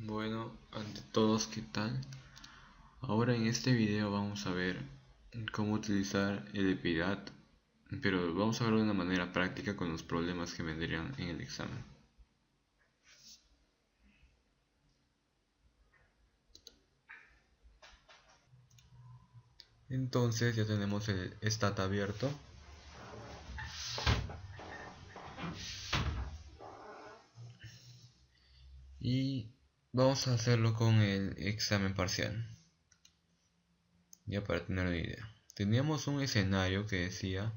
Bueno, ante todos, ¿qué tal? Ahora en este video vamos a ver cómo utilizar el EPIDAT, pero vamos a verlo de una manera práctica con los problemas que vendrían en el examen. Entonces ya tenemos el STAT abierto. Y vamos a hacerlo con el examen parcial. Ya para tener una idea. Teníamos un escenario que decía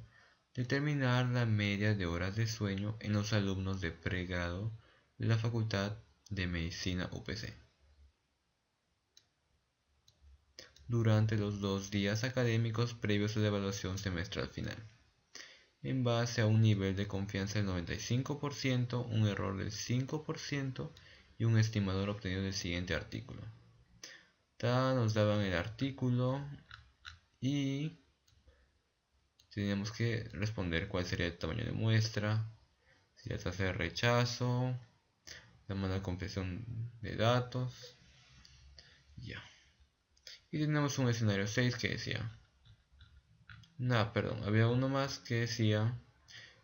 determinar la media de horas de sueño en los alumnos de pregrado de la Facultad de Medicina UPC durante los 2 días académicos previos a la evaluación semestral final, en base a un nivel de confianza del 95%, un error del 5% y un estimador obtenido del siguiente artículo. Nos daban el artículo y teníamos que responder cuál sería el tamaño de muestra, si la tasa de rechazo, la mala compresión de datos. Ya. Y tenemos un escenario 6 que decía, había uno más que decía,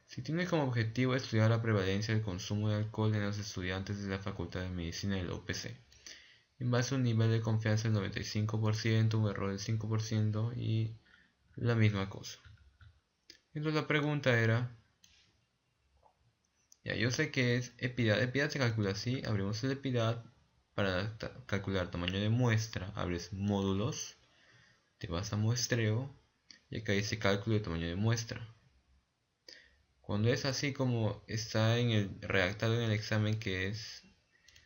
si tiene como objetivo estudiar la prevalencia del consumo de alcohol en los estudiantes de la Facultad de Medicina de la UPC, en base a un nivel de confianza del 95%, un error del 5% y la misma cosa. Entonces la pregunta era, ya yo sé que es EPIDAT, EPIDAT se calcula así, abrimos el EPIDAT para calcular tamaño de muestra, abres módulos, te vas a muestreo y acá dice cálculo de tamaño de muestra. Cuando es así como está en el redactado en el examen, que es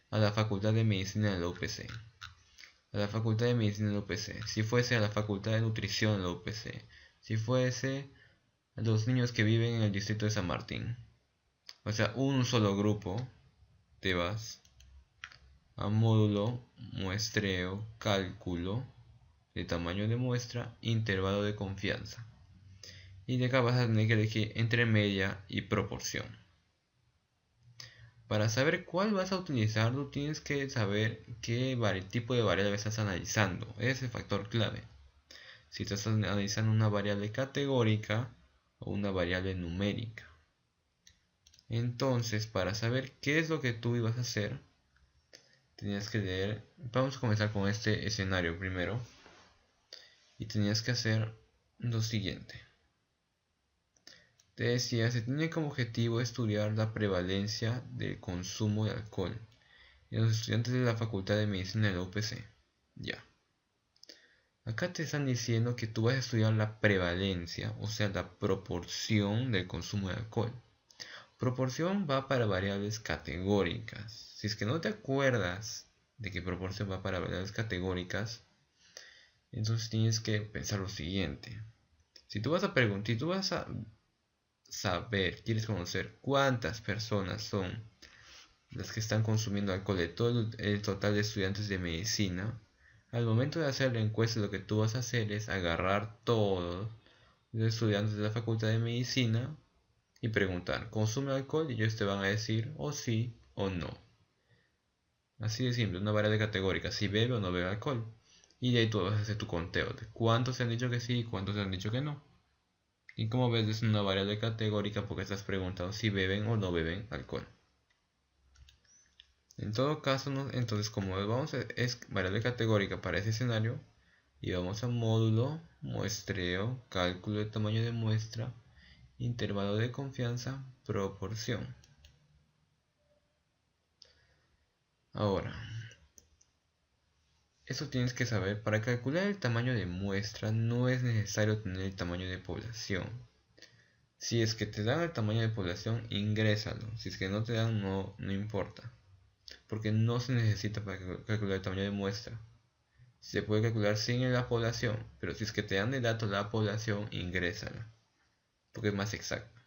a la Facultad de Medicina de la UPC, a la Facultad de Medicina de la UPC, si fuese a la Facultad de Nutrición de la UPC, si fuese a los niños que viven en el distrito de San Martín, o sea, un solo grupo, te vas a módulo, muestreo, cálculo de tamaño de muestra, intervalo de confianza. Y de acá vas a tener que elegir entre media y proporción. Para saber cuál vas a utilizar, tú tienes que saber qué tipo de variable estás analizando. Ese es el factor clave. Si estás analizando una variable categórica o una variable numérica. Entonces, para saber qué es lo que tú ibas a hacer, tenías que leer. Vamos a comenzar con este escenario primero. Y tenías que hacer lo siguiente. Te decía, se tiene como objetivo estudiar la prevalencia del consumo de alcohol en los estudiantes de la Facultad de Medicina de la UPC. Ya. Acá te están diciendo que tú vas a estudiar la prevalencia, o sea, la proporción del consumo de alcohol. Proporción va para variables categóricas. Si es que no te acuerdas de que proporción va para variables categóricas, entonces tienes que pensar lo siguiente. Si tú vas a preguntar, si tú vas a saber, quieres conocer cuántas personas son las que están consumiendo alcohol de todo el total de estudiantes de medicina, al momento de hacer la encuesta lo que tú vas a hacer es agarrar todos los estudiantes de la Facultad de Medicina y preguntar, ¿consume alcohol? Y ellos te van a decir o sí o no. Así de simple, una variable categórica, si bebe o no bebe alcohol. Y de ahí tú vas a hacer tu conteo de cuántos se han dicho que sí y cuántos se han dicho que no. Y como ves, es una variable categórica porque estás preguntando si beben o no beben alcohol. En todo caso, entonces como vamos es variable categórica para ese escenario, y vamos a módulo, muestreo, cálculo de tamaño de muestra, intervalo de confianza, proporción. Ahora, eso tienes que saber, para calcular el tamaño de muestra no es necesario tener el tamaño de población. Si es que te dan el tamaño de población, ingrésalo. Si es que no te dan, no importa. Porque no se necesita para calcular el tamaño de muestra. Se puede calcular sin la población, pero si es que te dan el dato la población, ingrésala. Porque es más exacto.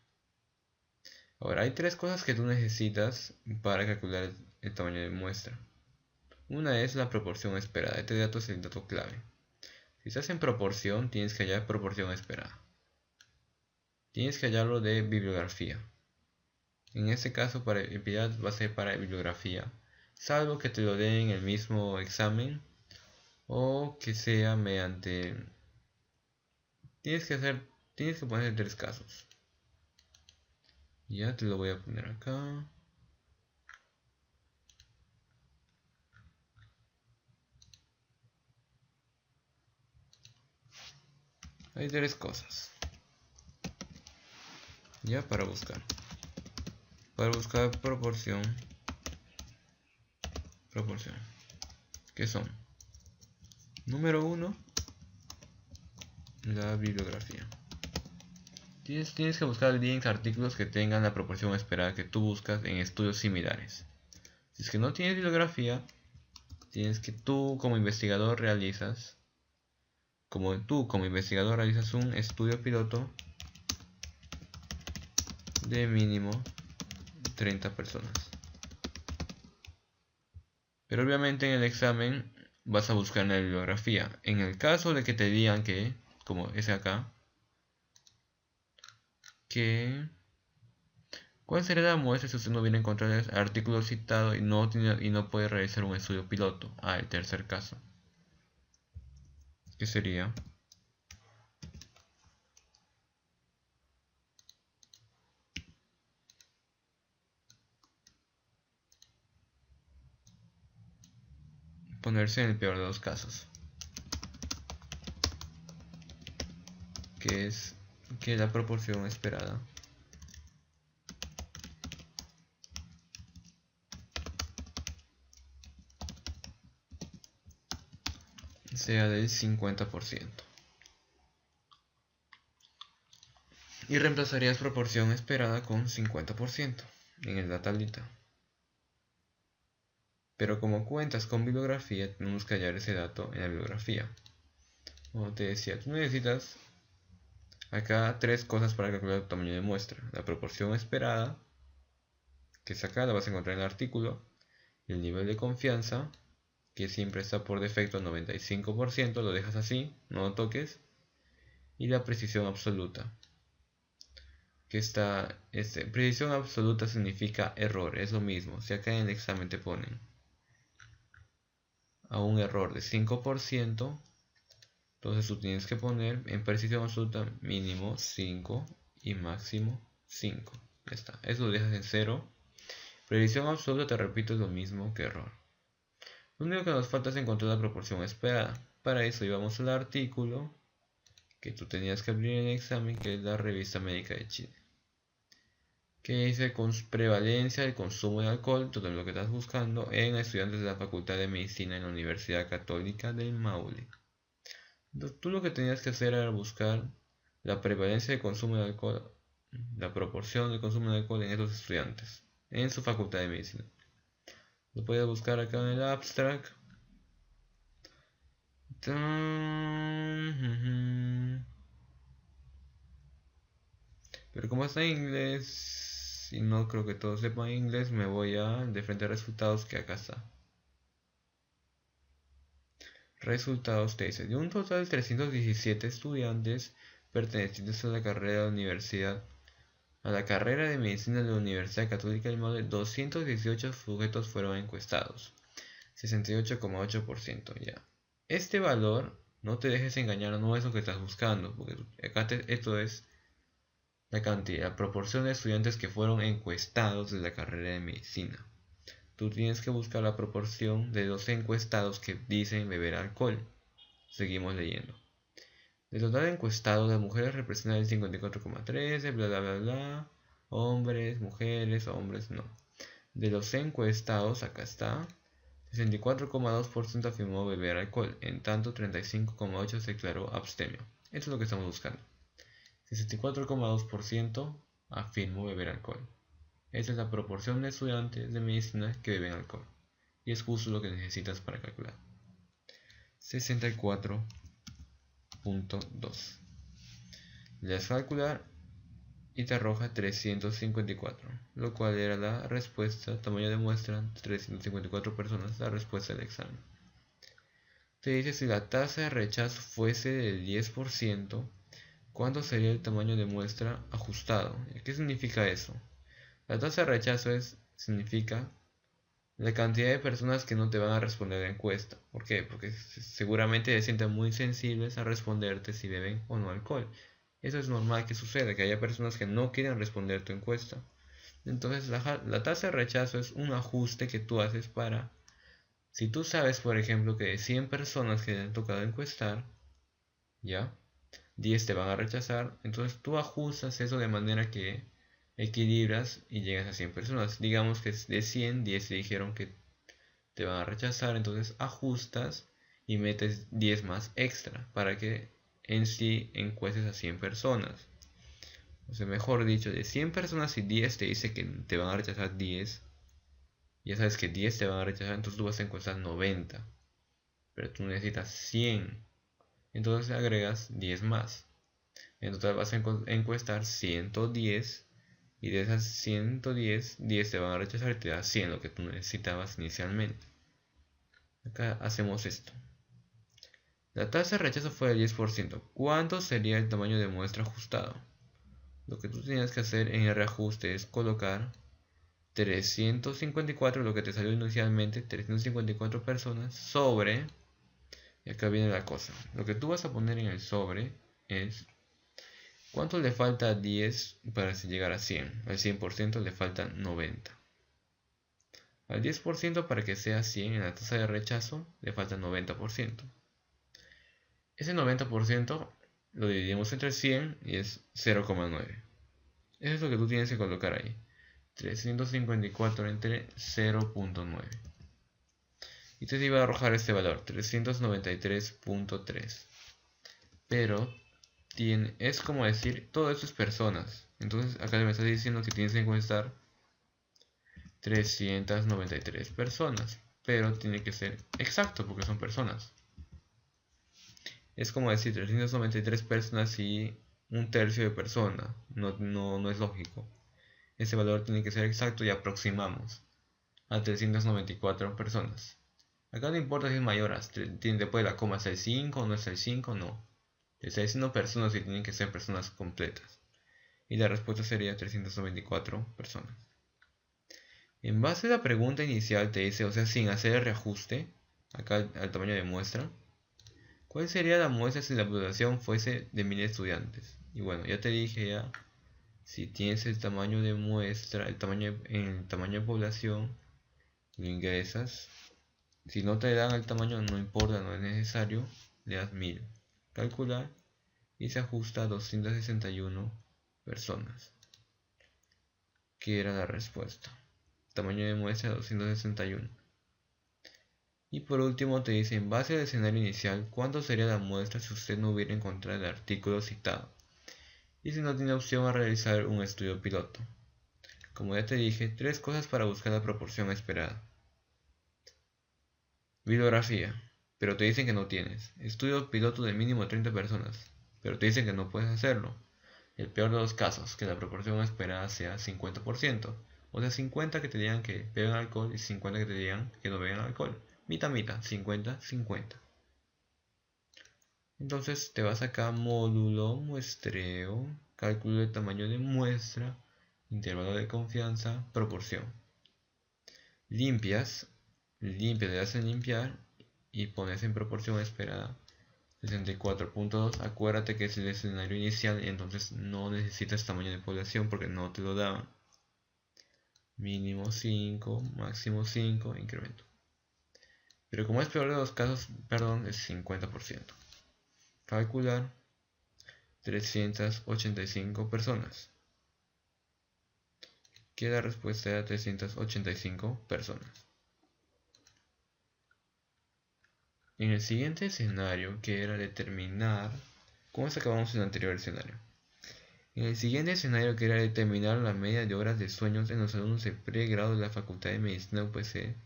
Ahora, hay 3 cosas que tú necesitas para calcular el tamaño de muestra. Una es la proporción esperada. Este dato es el dato clave. Si estás en proporción, tienes que hallar proporción esperada. Tienes que hallarlo de bibliografía. En este caso, para EPIDAT va a ser para bibliografía. salvo que te lo den en el mismo examen o que sea mediante... Tienes que poner 3 casos. Ya te lo voy a poner acá. Hay 3 cosas. Ya para buscar. Para buscar proporción. ¿Qué son? Número 1. La bibliografía. Tienes que buscar links, artículos que tengan la proporción esperada que tú buscas en estudios similares. Si es que no tienes bibliografía, tienes que tú como investigador realizas un estudio piloto de mínimo 30 personas. Pero obviamente en el examen vas a buscar en la bibliografía. En el caso de que te digan que, como es acá, que ¿cuál sería la muestra si usted no viene a encontrar el artículo citado y no puede realizar un estudio piloto? El tercer caso, que sería ponerse en el peor de los casos, que es que la proporción esperada sea del 50%. Y reemplazarías proporción esperada con 50% en la tablita. Pero como cuentas con bibliografía, tenemos que hallar ese dato en la bibliografía. Como te decía, tú necesitas acá 3 cosas para calcular el tamaño de muestra. La proporción esperada, que es acá, la vas a encontrar en el artículo. Y el nivel de confianza, que siempre está por defecto 95%, lo dejas así, no lo toques. Y la precisión absoluta, que está, precisión absoluta significa error, es lo mismo. Si acá en el examen te ponen a un error de 5%, entonces tú tienes que poner en precisión absoluta mínimo 5 y máximo 5. Ya está, eso lo dejas en 0. Precisión absoluta, te repito, es lo mismo que error. Lo único que nos falta es encontrar la proporción esperada. Para eso íbamos al artículo que tú tenías que abrir en el examen, que es la Revista Médica de Chile, que dice con prevalencia del consumo de alcohol, todo lo que estás buscando, en estudiantes de la Facultad de Medicina en la Universidad Católica del Maule. Entonces, tú lo que tenías que hacer era buscar la prevalencia de consumo de alcohol, la proporción de consumo de alcohol en estos estudiantes, en su Facultad de Medicina. Lo puedes buscar acá en el abstract. Pero como está en inglés y no creo que todos sepan inglés, me voy a de frente a resultados, que acá está. Resultados te dice, de un total de 317 estudiantes pertenecientes a la carrera de medicina de la Universidad Católica del Maule, 218 sujetos fueron encuestados, 68,8%. Ya. Este valor, no te dejes engañar, no es lo que estás buscando, porque acá esto es la cantidad, la proporción de estudiantes que fueron encuestados de la carrera de medicina. Tú tienes que buscar la proporción de los encuestados que dicen beber alcohol. Seguimos leyendo. De total encuestados, las mujeres representan el 54,13%, bla bla bla bla. Hombres, mujeres, hombres, no. De los encuestados, acá está, 64,2% afirmó beber alcohol, en tanto 35,8% se declaró abstemio. Eso es lo que estamos buscando. 64,2% afirmó beber alcohol. Esa es la proporción de estudiantes de medicina que beben alcohol. Y es justo lo que necesitas para calcular. 64,2. Le das calcular y te arroja 354, lo cual era la respuesta, tamaño de muestra, 354 personas, la respuesta del examen. Te dice si la tasa de rechazo fuese del 10%, ¿cuánto sería el tamaño de muestra ajustado? ¿Qué significa eso? La tasa de rechazo significa la cantidad de personas que no te van a responder la encuesta. ¿Por qué? Porque seguramente se sienten muy sensibles a responderte si beben o no alcohol. Eso es normal que suceda, que haya personas que no quieran responder tu encuesta. Entonces la tasa de rechazo es un ajuste que tú haces para... Si tú sabes, por ejemplo, que de 100 personas que te han tocado encuestar, ¿ya? 10 te van a rechazar, entonces tú ajustas eso de manera que equilibras y llegas a 100 personas. Digamos que de 100, 10 te dijeron que te van a rechazar, entonces ajustas y metes 10 más extra para que en sí encuestes a 100 personas. O sea, mejor dicho, de 100 personas y 10 te dice que te van a rechazar 10, ya sabes que 10 te van a rechazar, entonces tú vas a encuestar 90, pero tú necesitas 100, entonces agregas 10 más. En total vas a encuestar 110 y de esas 110, 10 te van a rechazar y te da 100, lo que tú necesitabas inicialmente. Acá hacemos esto. La tasa de rechazo fue del 10%. ¿Cuánto sería el tamaño de muestra ajustado? Lo que tú tenías que hacer en el reajuste es colocar 354, lo que te salió inicialmente, 354 personas sobre, y acá viene la cosa, lo que tú vas a poner en el sobre es ¿cuánto le falta a 10 para llegar a 100? Al 100% le faltan 90. Al 10% para que sea 100 en la tasa de rechazo le falta 90%. Ese 90% lo dividimos entre 100 y es 0,9. Eso es lo que tú tienes que colocar ahí. 354 entre 0.9. Y te iba a arrojar este valor, 393.3. Pero es como decir, todo esto es personas. Entonces acá me está diciendo que tienes que encuestar 393 personas. Pero tiene que ser exacto porque son personas. Es como decir 393 personas y un tercio de persona. No es lógico. Ese valor tiene que ser exacto y aproximamos a 394 personas. Acá no importa si es mayor, después de la coma es el 5 o no es el 5, no. Te está diciendo personas y tienen que ser personas completas. Y la respuesta sería 394 personas. En base a la pregunta inicial te dice, o sea, sin hacer el reajuste, acá al tamaño de muestra, ¿cuál sería la muestra si la población fuese de 1000 estudiantes? Y bueno, ya te dije ya, si tienes el tamaño de muestra, el tamaño de población, lo ingresas. Si no te dan el tamaño, no importa, no es necesario, le das 1000. Calcular y se ajusta a 261 personas, que era la respuesta. Tamaño de muestra 261. Y por último te dice, en base al escenario inicial, ¿cuánto sería la muestra si usted no hubiera encontrado el artículo citado? Y si no tiene opción a realizar un estudio piloto. Como ya te dije, 3 cosas para buscar la proporción esperada. Bibliografía, pero te dicen que no tienes. Estudio piloto de mínimo 30 personas, pero te dicen que no puedes hacerlo. El peor de los casos, que la proporción esperada sea 50%. O sea, 50 que te digan que beban alcohol y 50 que te digan que no beban alcohol. Mitad, mitad, 50-50. Entonces te vas acá, módulo, muestreo, cálculo de tamaño de muestra, intervalo de confianza, proporción. Limpias, le das en limpiar y pones en proporción esperada 64.2. Acuérdate que es el escenario inicial y entonces no necesitas tamaño de población porque no te lo daban. Mínimo 5, máximo 5, incremento. Pero como es peor de los casos, perdón, es 50%. Calcular 385 personas. Que la respuesta era 385 personas. En el siguiente escenario, que era determinar, ¿cómo se acabamos en el anterior escenario? En el siguiente escenario, que era determinar la media de horas de sueños en los alumnos de pregrado de la Facultad de Medicina UPC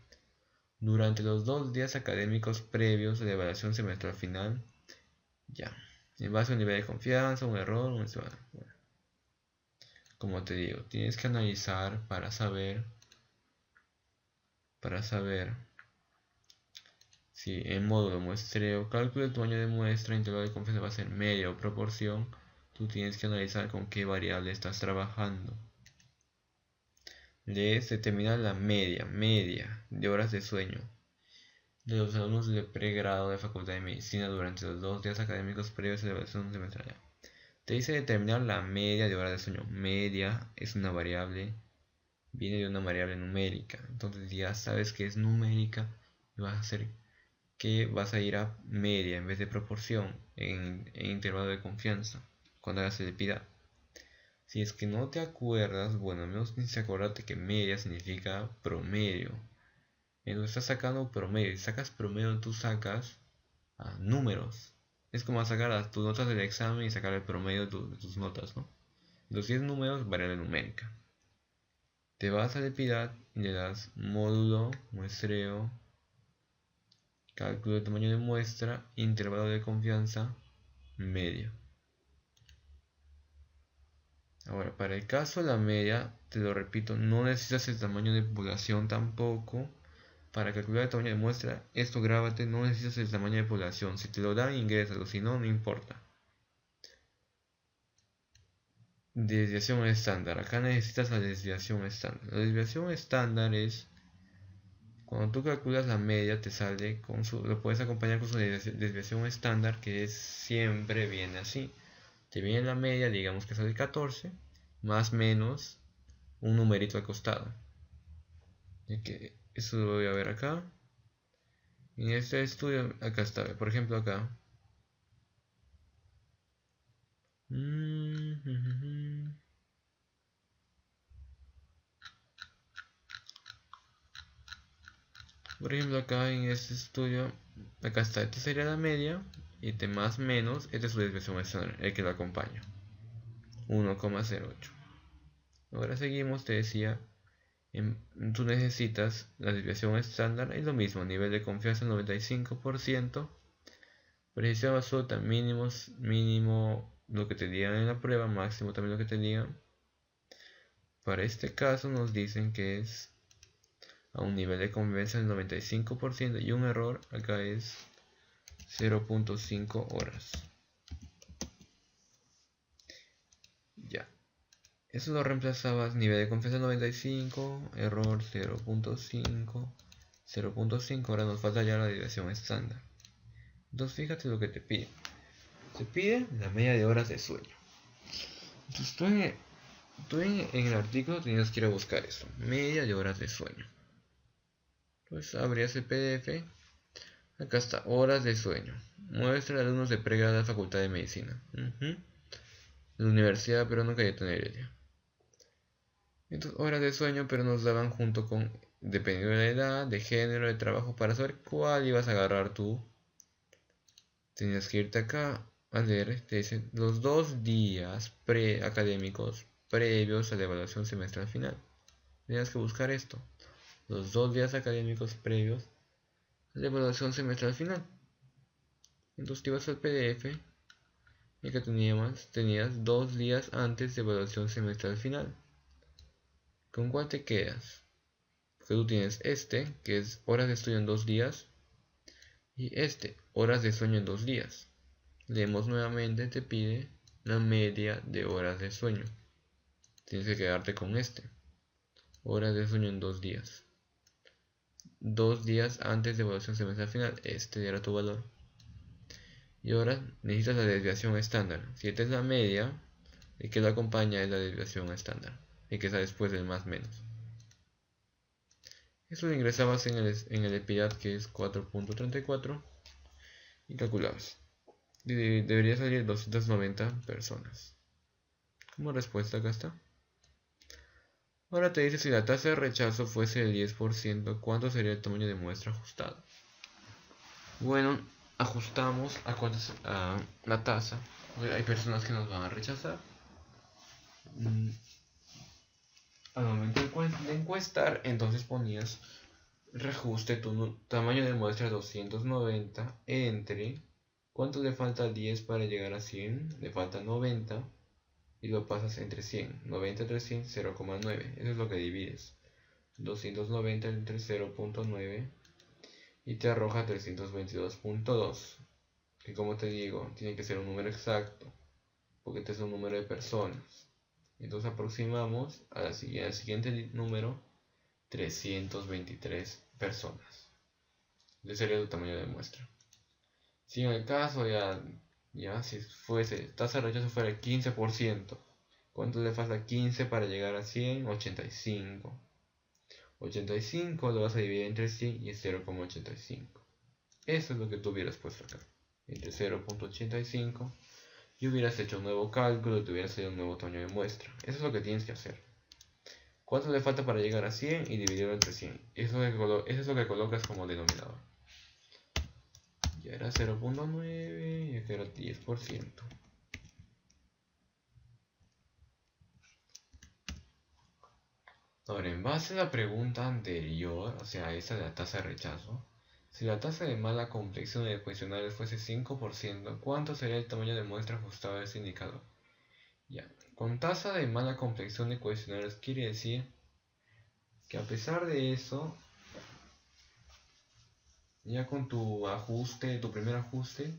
durante los 2 días académicos previos de la evaluación semestral final, ya, en base a un nivel de confianza, un error, un estimado. Bueno, como te digo, tienes que analizar para saber si en módulo muestreo, cálculo del tamaño de muestra, intervalo de confianza va a ser media o proporción. Tú tienes que analizar con qué variable estás trabajando. debes determinar la media de horas de sueño de los alumnos de pregrado de Facultad de Medicina durante los 2 días académicos previos a la evaluación semestral. Te dice determinar la media de horas de sueño. Media es una variable, viene de una variable numérica. Entonces ya sabes que es numérica y vas a hacer que vas a ir a media en vez de proporción en intervalo de confianza cuando hagas el EPIDAD. Si es que no te acuerdas, bueno, al menos tienes que acordarte que media significa promedio. Entonces estás sacando promedio. Si sacas promedio, tú sacas números. Es como sacar tus notas del examen y sacar el promedio de tus notas, ¿no? Entonces, si es números, variable numérica. Te vas a EPIDAD y le das módulo, muestreo, cálculo de tamaño de muestra, intervalo de confianza, media. Ahora, para el caso de la media, te lo repito, no necesitas el tamaño de población tampoco. Para calcular el tamaño de muestra, esto grábate, no necesitas el tamaño de población. Si te lo dan, ingrésalo, si no, no importa. Desviación estándar. Acá necesitas la desviación estándar. La desviación estándar es cuando tú calculas la media, te sale con lo puedes acompañar con su desviación estándar, que es siempre viene así. Te viene la media, digamos que sale 14, más menos un numerito al costado. Eso lo voy a ver acá. En este estudio, acá está, por ejemplo acá. Por ejemplo acá en este estudio, acá está, esta sería la media, y este más menos, esta es su desviación estándar, el que lo acompaña, 1,08. Ahora seguimos, te decía, tú necesitas la desviación estándar, es lo mismo, nivel de confianza 95%, precisión absoluta mínimo lo que te digan en la prueba, máximo también lo que te digan. Para este caso nos dicen que es a un nivel de confianza del 95% y un error acá es 0.5 horas. Ya. Eso lo reemplazabas, nivel de confianza 95, error 0.5, 0.5, ahora nos falta ya la desviación estándar. Entonces fíjate lo que te pide. Te pide la media de horas de sueño. Entonces tú en el artículo tenías que ir a buscar eso, media de horas de sueño. Pues abrías el PDF, acá está, horas de sueño. Muestra de alumnos de pregrado de la Facultad de Medicina. La Universidad Peruana Cayetano Heredia. Entonces, horas de sueño, pero nos daban junto con, dependiendo de la edad, de género, de trabajo, para saber cuál ibas a agarrar tú. Tenías que irte acá a leer, te dicen los 2 días académicos previos a la evaluación semestral final. Tenías que buscar esto, los 2 días académicos previos a la evaluación semestral final. Entonces te ibas al PDF y que tenías 2 días antes de evaluación semestral final. ¿Con cuál te quedas? Porque tú tienes este, que es horas de estudio en 2 días, y este, horas de sueño en 2 días. Leemos nuevamente, te pide la media de horas de sueño. Tienes que quedarte con este, horas de sueño en 2 días. 2 días antes de evaluación semestral final, este era tu valor. Y ahora necesitas la desviación estándar. Si esta es la media, el que lo acompaña es la desviación estándar, el que está después del más menos. Eso lo ingresabas en el EPIDAD, que es 4.34, y calculabas. Debería salir 290 personas. Como respuesta acá está. Ahora te dice si la tasa de rechazo fuese del 10%, ¿cuánto sería el tamaño de muestra ajustado? Bueno, ajustamos a la tasa. Hay personas que nos van a rechazar. Al momento de encuestar, entonces ponías reajuste tu tamaño de muestra 290 entre ¿cuánto le falta 10 para llegar a 100? Le falta 90 y lo pasas entre 100. 90 entre 100, 0,9. Eso es lo que divides. 290 entre 0.9 y te arroja 322.2. Que como te digo, tiene que ser un número exacto porque este es un número de personas. Entonces aproximamos al siguiente número, 323 personas. Ese sería tu tamaño de muestra. Si en el caso ya si fuese, tasa de rechazo fuera el 15%, ¿cuánto le falta 15 para llegar a 100? 85. 85 lo vas a dividir entre 100 y es 0,85. Eso es lo que tú hubieras puesto acá. Entre 0,85 y hubieras hecho un nuevo cálculo y te hubieras hecho un nuevo tamaño de muestra. Eso es lo que tienes que hacer. ¿Cuánto le falta para llegar a 100? Y dividirlo entre 100. Eso es lo que colocas como denominador. Ya era 0,9 y acá era 10%. Ahora, en base a la pregunta anterior, o sea, esa de la tasa de rechazo, si la tasa de mala complexión de cuestionarios fuese 5%, ¿cuánto sería el tamaño de muestra ajustado a ese indicador? Ya, con tasa de mala complexión de cuestionarios quiere decir que a pesar de eso, ya con tu ajuste, tu primer ajuste,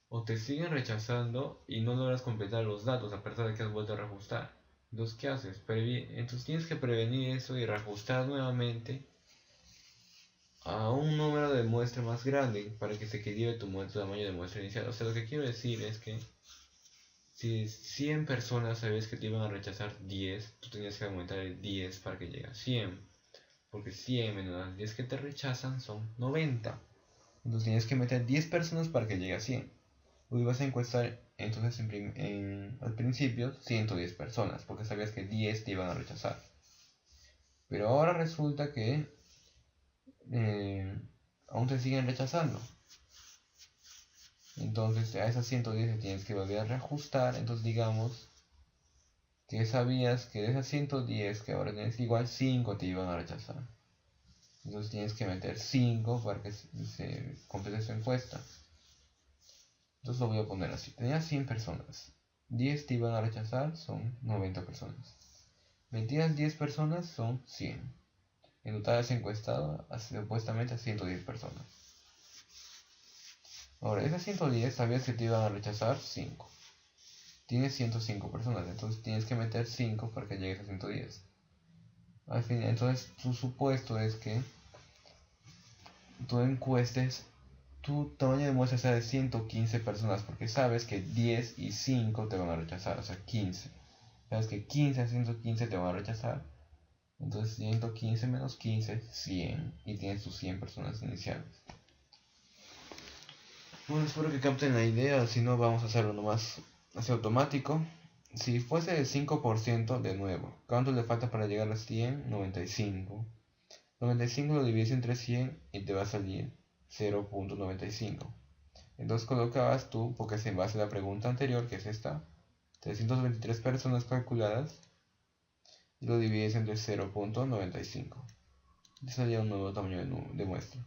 o te siguen rechazando y no logras completar los datos a pesar de que has vuelto a reajustar. Entonces, ¿qué haces? Entonces tienes que prevenir eso y reajustar nuevamente a un número de muestra más grande para que se equilibre tu tamaño de muestra inicial. O sea, lo que quiero decir es que si 100 personas sabes que te iban a rechazar 10, tú tenías que aumentar el 10 para que llegue a 100. Porque 100 menos las 10 que te rechazan son 90. Entonces tienes que meter 10 personas para que llegue a 100. Hoy vas a encuestar entonces al principio 110 personas, porque sabías que 10 te iban a rechazar. Pero ahora resulta que aún te siguen rechazando. Entonces a esas 110 tienes que volver a reajustar. Entonces digamos que sabías que de esas 110 que ahora tienes igual 5 te iban a rechazar. Entonces tienes que meter 5 para que se complete esa encuesta. Entonces lo voy a poner así. Tenías 100 personas. 10 te iban a rechazar, son 90 personas. Metidas 10 personas, son 100. En total has encuestado supuestamente a 110 personas. Ahora, esas 110 sabías que te iban a rechazar 5. Tienes 105 personas, entonces tienes que meter 5 para que llegues a 110. Al fin, entonces tu supuesto es que tú encuestes, tu tamaño de muestra sea de 115 personas, porque sabes que 10 y 5 te van a rechazar, o sea 15. Sabes que 15 a 115 te van a rechazar, entonces 115 menos 15, 100, y tienes tus 100 personas iniciales. Bueno, espero que capten la idea, si no vamos a hacerlo nomás así automático. Si fuese el 5% de nuevo, ¿cuánto le falta para llegar a 100? 95. 95 lo divides entre 100 y te va a salir 0.95. Entonces colocabas tú, porque es en base a la pregunta anterior, que es esta, 323 personas calculadas, y lo divides entre 0.95. Y salía un nuevo tamaño de muestra.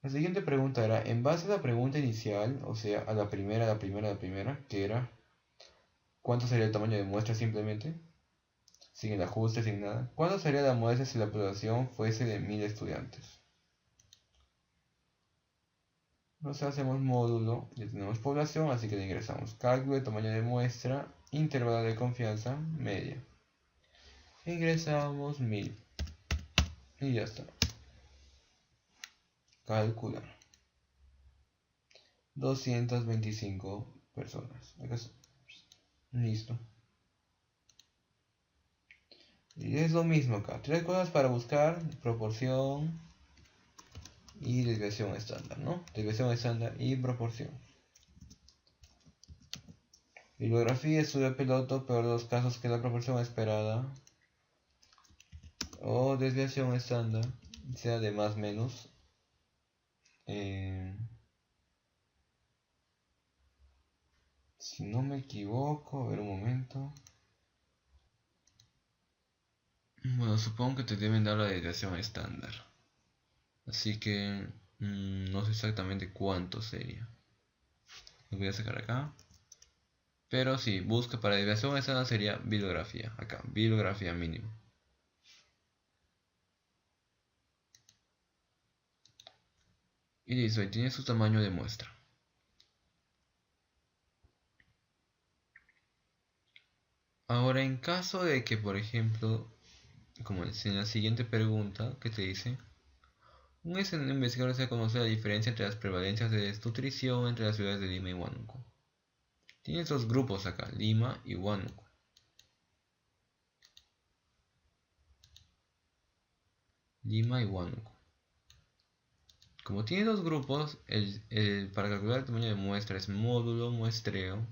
La siguiente pregunta era, en base a la pregunta inicial, o sea, a la primera, que era, ¿cuánto sería el tamaño de muestra simplemente? Sin el ajuste, sin nada. ¿Cuánto sería la muestra si la población fuese de 1000 estudiantes? Entonces hacemos módulo, ya tenemos población, así que le ingresamos cálculo de tamaño de muestra, intervalo de confianza, media. Ingresamos 1000 y ya está. Calcular. 225 personas. Acá está. Listo. Y es lo mismo acá. Tres cosas para buscar: proporción y desviación estándar, ¿no? Desviación estándar y proporción. Bibliografía, estudio piloto, peor de los casos que la proporción esperada o desviación estándar sea de más menos. Si no me equivoco, a ver un momento. Bueno, supongo que te deben dar la desviación estándar. Así que no sé exactamente cuánto sería. Lo voy a sacar acá. Pero sí, busca para desviación estándar sería bibliografía. Acá, bibliografía mínimo. Y listo, ahí tiene su tamaño de muestra. Ahora, en caso de que, por ejemplo, como en la siguiente pregunta que te dice, un investigador se conoce la diferencia entre las prevalencias de desnutrición entre las ciudades de Lima y Huánuco. Tienes dos grupos acá, Lima y Huánuco. Lima y Huánuco. Como tiene dos grupos, para calcular el tamaño de muestra es módulo muestreo,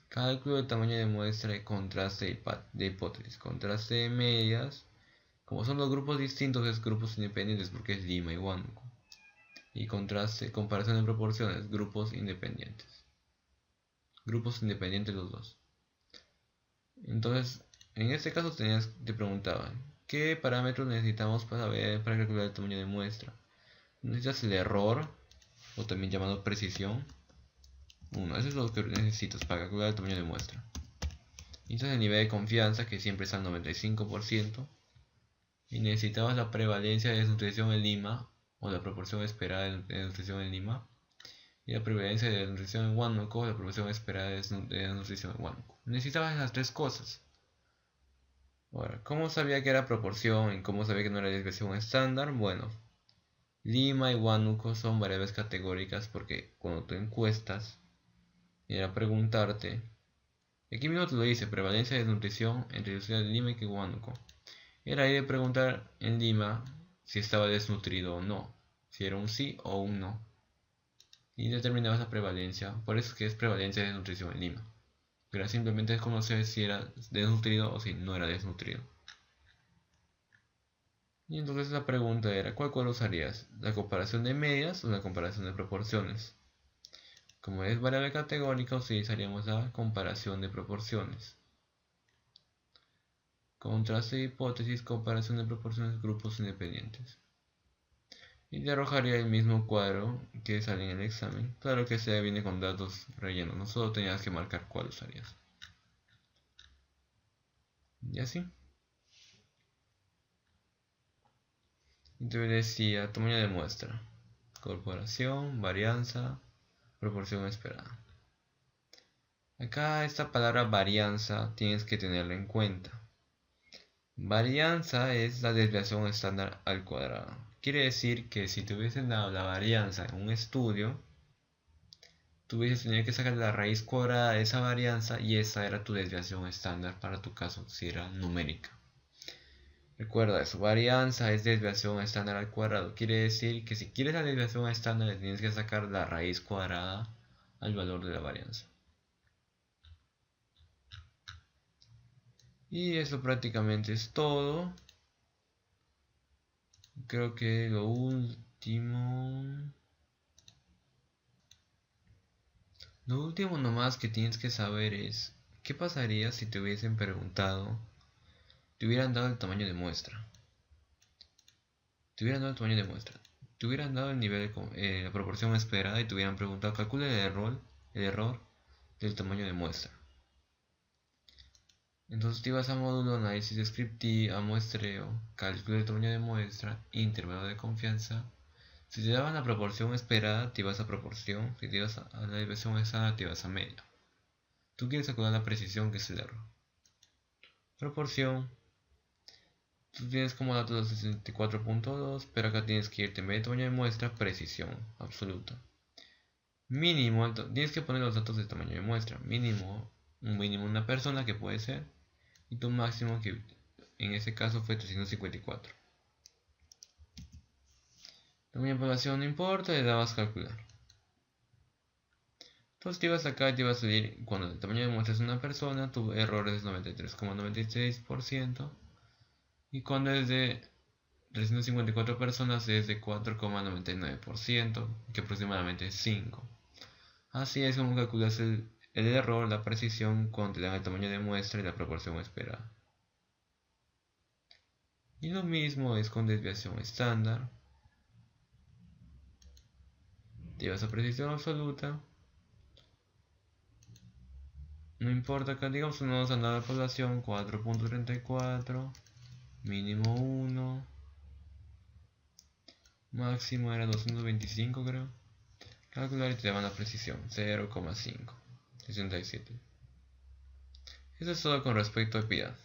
cálculo del tamaño de muestra y contraste de hipótesis, contraste de medias. Como son dos grupos distintos, es grupos independientes porque es Lima y Huánuco. Y contraste, comparación de proporciones, grupos independientes. Grupos independientes los dos. Entonces, en este caso te preguntaban, ¿qué parámetros necesitamos para calcular el tamaño de muestra? Necesitas el error, o también llamado precisión. Eso es lo que necesitas para calcular el tamaño de muestra. Necesitas el nivel de confianza, que siempre está al 95%. Y necesitabas la prevalencia de desnutrición en Lima, o la proporción esperada de desnutrición en Lima. Y la prevalencia de desnutrición en Huánuco, o la proporción esperada de desnutrición en Huánuco. Necesitabas esas tres cosas. Ahora, ¿cómo sabía que era proporción y cómo sabía que no era desviación estándar? Bueno, Lima y Huánuco son variables categóricas porque cuando tú encuestas, era preguntarte, aquí mismo te lo dice, prevalencia de desnutrición entre la ciudad de Lima y Huánuco. Era ahí de preguntar en Lima si estaba desnutrido o no, si era un sí o un no. Y determinabas la prevalencia, por eso es que es prevalencia de desnutrición en Lima. Era simplemente conocer si era desnutrido o si no era desnutrido. Y entonces la pregunta era, ¿cuál usarías? ¿La comparación de medias o la comparación de proporciones? Como es variable categórica, utilizaríamos la comparación de proporciones. Contraste de hipótesis, comparación de proporciones, grupos independientes. Y te arrojaría el mismo cuadro que sale en el examen. Claro que este viene con datos rellenos, no solo tenías que marcar cuál usarías. Y así. Entonces decía, tamaño de muestra, corporación, varianza, proporción esperada. Acá esta palabra varianza tienes que tenerla en cuenta. Varianza es la desviación estándar al cuadrado. Quiere decir que si te hubiesen dado la varianza en un estudio, tú hubieses tenido que sacar la raíz cuadrada de esa varianza y esa era tu desviación estándar para tu caso, si era numérica. Recuerda eso, varianza es desviación estándar al cuadrado. Quiere decir que si quieres la desviación estándar, tienes que sacar la raíz cuadrada al valor de la varianza. Y eso prácticamente es todo. Creo que lo último nomás que tienes que saber es ¿qué pasaría si te hubiesen preguntado, te hubieran dado el tamaño de muestra? Te hubieran dado el tamaño de muestra, te hubieran dado el nivel de la proporción esperada y te hubieran preguntado calcula el error del tamaño de muestra. Entonces te ibas a módulo, análisis descriptivo, a muestreo, cálculo del tamaño de muestra, intervalo de confianza. Si te daban la proporción esperada, te ibas a proporción. Si te ibas a la desviación estándar, te ibas a media. Tú quieres calcular la precisión, que es el error. Proporción. Tú tienes como dato 64.2, pero acá tienes que irte en vez de tamaño de muestra, precisión absoluta. Mínimo, tienes que poner los datos de tamaño de muestra. Mínimo, un mínimo una persona que puede ser. Y tu máximo que en ese caso fue 354. Tamaño de población no importa, le dabas calcular. Entonces te ibas acá y te ibas a subir, cuando el tamaño de muestra es una persona, tu error es 93,96%. Y cuando es de 354 personas es de 4,99%, que aproximadamente es 5. Así es como calculas el error, la precisión, cuando te dan el tamaño de muestra y la proporción esperada. Y lo mismo es con desviación estándar. Te llevas a precisión absoluta. No importa acá, digamos, no vamos a andar la población 4.34, mínimo 1, máximo era 225 creo. Calcular y te daban la precisión 0,5, 67. Eso es todo con respecto a Piedad.